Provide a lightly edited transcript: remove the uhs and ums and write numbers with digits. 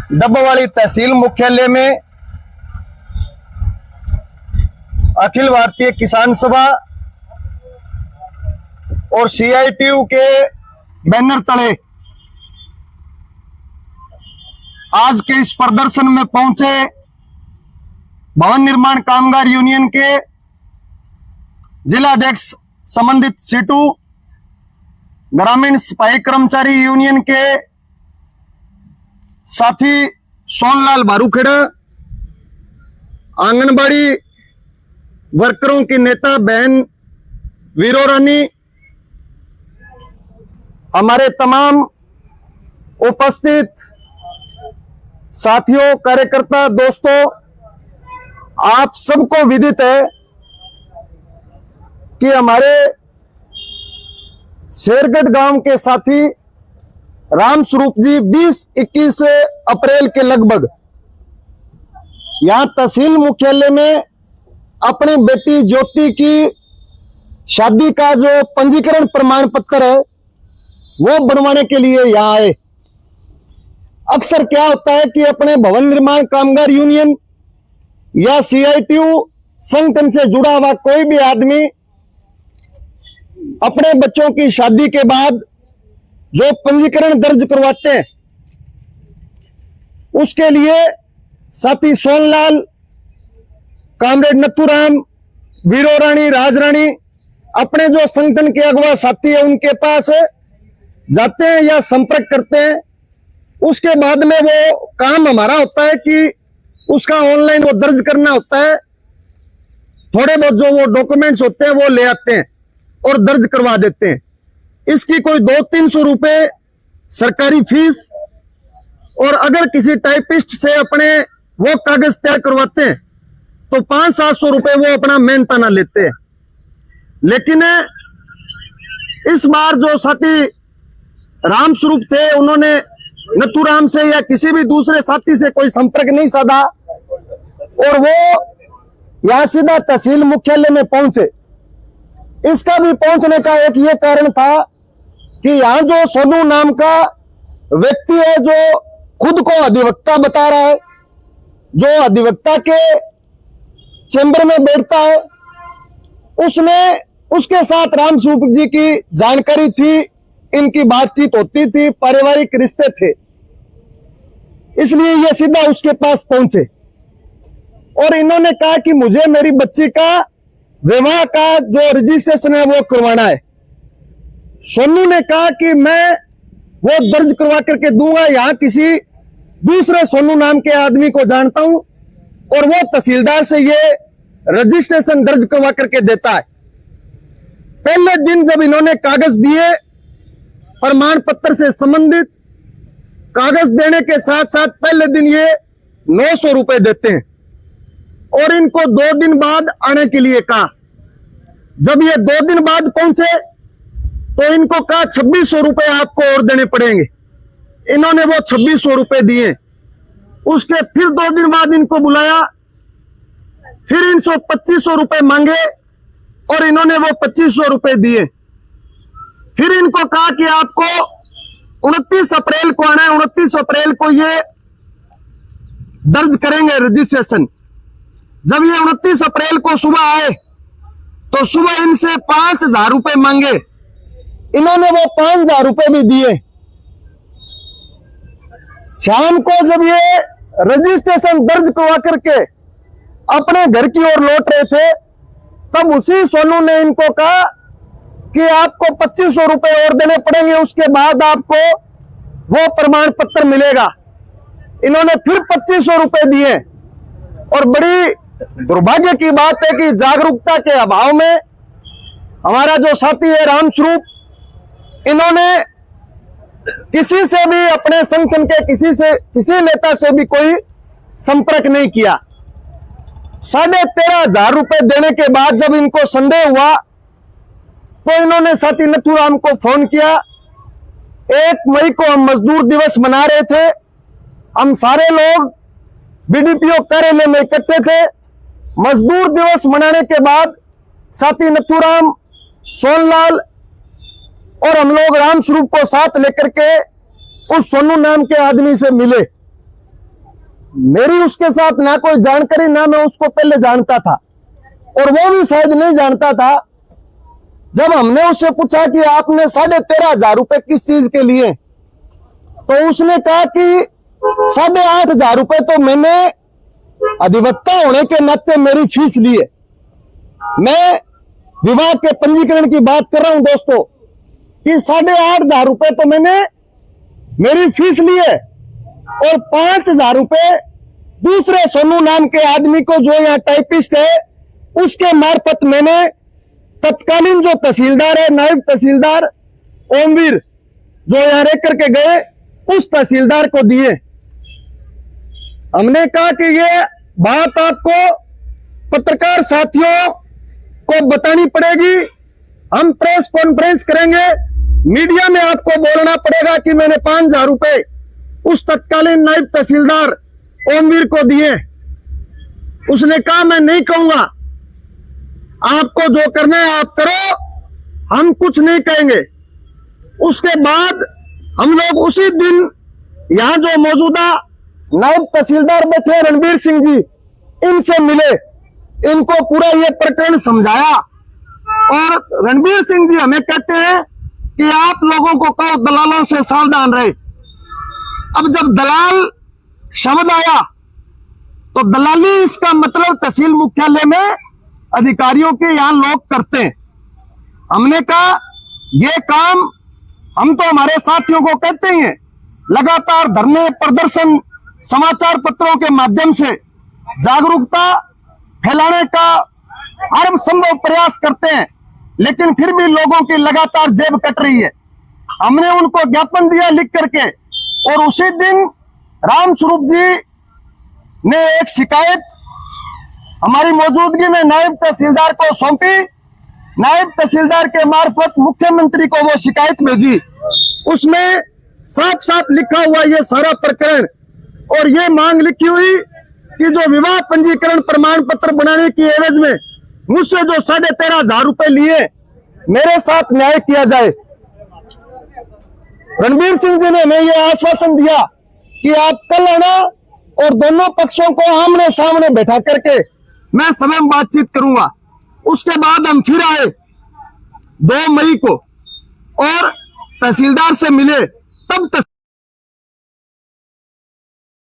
डब्बावाली तहसील मुख्यालय में अखिल भारतीय किसान सभा और CITU के बैनर तले आज के इस प्रदर्शन में पहुंचे भवन निर्माण कामगार यूनियन के जिला अध्यक्ष संबंधित सीटू, ग्रामीण सफाई कर्मचारी यूनियन के साथी सोनलाल बारूखेड़ा, आंगनबाड़ी वर्करों की नेता बहन वीरो रानी, हमारे तमाम उपस्थित साथियों, कार्यकर्ता, दोस्तों, आप सबको विदित है कि हमारे शेरगढ़ गांव के साथी राम स्वरूप जी 20-21 अप्रैल के लगभग यहां तहसील मुख्यालय में अपनी बेटी ज्योति की शादी का जो पंजीकरण प्रमाण पत्र है वो बनवाने के लिए यहां आए। अक्सर क्या होता है कि अपने भवन निर्माण कामगार यूनियन या CITU संगठन से जुड़ा हुआ कोई भी आदमी अपने बच्चों की शादी के बाद जो पंजीकरण दर्ज करवाते हैं उसके लिए साथी सोनलाल, कामरेड नथुराम, वीरो रानी, राज रानी अपने जो संगठन के अगवा साथी है उनके पास जाते हैं या संपर्क करते हैं। उसके बाद में वो काम हमारा होता है कि उसका ऑनलाइन वो दर्ज करना होता है। थोड़े बहुत जो वो डॉक्यूमेंट्स होते हैं वो ले आते हैं और दर्ज करवा देते हैं। इसकी कोई 200-300 रुपए सरकारी फीस, और अगर किसी टाइपिस्ट से अपने वो कागज तैयार करवाते हैं तो 500-700 रुपए वो अपना मेहनताना लेते हैं। लेकिन इस बार जो साथी राम स्वरूप थे उन्होंने नथुराम से या किसी भी दूसरे साथी से कोई संपर्क नहीं साधा और वो यहां सीधा तहसील मुख्यालय में पहुंचे। इसका भी पहुंचने का एक ये कारण था कि यहां जो सोनू नाम का व्यक्ति है जो खुद को अधिवक्ता बता रहा है, जो अधिवक्ता के चैम्बर में बैठता है, उसके साथ राम स्वरूप जी की जानकारी थी, इनकी बातचीत होती थी, पारिवारिक रिश्ते थे, इसलिए ये सीधा उसके पास पहुंचे और इन्होंने कहा कि मुझे मेरी बच्ची का विवाह का जो रजिस्ट्रेशन है वो करवाना है। सोनू ने कहा कि मैं वो दर्ज करवा करके दूंगा, यहां किसी दूसरे सोनू नाम के आदमी को जानता हूं और वो तहसीलदार से ये रजिस्ट्रेशन दर्ज करवा करके देता है। पहले दिन जब इन्होंने कागज दिए, प्रमाण पत्र से संबंधित कागज देने के साथ साथ पहले दिन ये 900 रुपए देते हैं और इनको 2 दिन बाद आने के लिए कहा। जब ये 2 दिन बाद पहुंचे तो इनको कहा 2600 रुपए आपको और देने पड़ेंगे। इन्होंने वो 2600 रुपए दिए। उसके फिर 2 दिन बाद इनको बुलाया, फिर इनसे 2500 रुपए मांगे और इन्होंने वो 2500 रुपए दिए। फिर इनको कहा कि आपको 29 अप्रैल को आना है, 29 अप्रैल को ये दर्ज करेंगे रजिस्ट्रेशन। जब ये 29 अप्रैल को सुबह आए तो सुबह इनसे 5000 रुपए मांगे। इन्होंने वो 5000 रुपए भी दिए। शाम को जब ये रजिस्ट्रेशन दर्ज करवा करके अपने घर की ओर लौट रहे थे तब उसी सोनू ने इनको कहा कि आपको 2500 रुपए और देने पड़ेंगे, उसके बाद आपको वो प्रमाण पत्र मिलेगा। इन्होंने फिर 2500 रुपए दिए और बड़ी दुर्भाग्य की बात है कि जागरूकता के अभाव में हमारा जो साथी है राम स्वरूप, इन्होंने किसी से भी अपने संगठन के किसी नेता से भी कोई संपर्क नहीं किया। 13,500 रुपए देने के बाद जब इनको संदेह हुआ तो इन्होंने साथी नथुराम को फोन किया। 1 मई को हम मजदूर दिवस मना रहे थे, हम सारे लोग BDPO कार्यालय में इकट्ठे थे। मजदूर दिवस मनाने के बाद साथी नथुराम, सोनलाल और हम लोग राम स्वरूप को साथ लेकर के उस सोनू नाम के आदमी से मिले मेरी उसके साथ ना कोई जानकारी, ना मैं उसको पहले जानता था और वो भी शायद नहीं जानता था। जब हमने उससे पूछा कि आपने 13,500 रुपए किस चीज के लिए, तो उसने कहा कि 8,500 रुपए तो मैंने अधिवक्ता होने के नाते मेरी फीस ली है। मैं विवाह के पंजीकरण की बात कर रहा हूं दोस्तों, कि 8,500 रुपए तो मैंने मेरी फीस ली है और 5,000 रुपए दूसरे सोनू नाम के आदमी को, जो यहाँ टाइपिस्ट है, उसके मार्फत मैंने तत्कालीन जो तहसीलदार है, नायब तहसीलदार ओमवीर, जो यहाँ रह करके गए, उस तहसीलदार को दिए। हमने कहा कि ये बात आपको पत्रकार साथियों को बतानी पड़ेगी, हम प्रेस कॉन्फ्रेंस करेंगे, मीडिया में आपको बोलना पड़ेगा कि मैंने 5,000 रुपए उस तत्कालीन नायब तहसीलदार ओमवीर को दिए। उसने कहा मैं नहीं कहूंगा, आपको जो करना है आप करो, हम कुछ नहीं कहेंगे। उसके बाद हम लोग उसी दिन यहां जो मौजूदा नायब तहसीलदार बैठे रणबीर सिंह जी, इनसे मिले, इनको पूरा ये प्रकरण समझाया और रणबीर सिंह जी हमें कहते हैं कि आप लोगों को कहो दलालों से सावधान रहे। अब जब दलाल शब्द आया तो दलाली इसका मतलब तहसील मुख्यालय में अधिकारियों के यहां लोग करते हैं। हमने कहा ये काम हम तो हमारे साथियों को कहते ही हैं, लगातार धरने प्रदर्शन समाचार पत्रों के माध्यम से जागरूकता फैलाने का हर संभव प्रयास करते हैं, लेकिन फिर भी लोगों की लगातार जेब कट रही है। हमने उनको ज्ञापन दिया लिख करके और उसी दिन रामस्वरूप जी ने एक शिकायत हमारी मौजूदगी में नायब तहसीलदार को सौंपी। नायब तहसीलदार के मार्फत मुख्यमंत्री को वो शिकायत भेजी। उसमें साफ साफ लिखा हुआ ये सारा प्रकरण और ये मांग लिखी हुई कि जो विवाह पंजीकरण प्रमाण पत्र बनाने की एवज में मुझसे जो 13,500 रुपए लिए, मेरे साथ न्याय किया जाए। रणबीर सिंह जी ने हमें यह आश्वासन दिया कि आप कल आना और दोनों पक्षों को आमने सामने बैठा करके मैं स्वयं बातचीत करूंगा। उसके बाद हम फिर आए 2 मई को और तहसीलदार से मिले। तब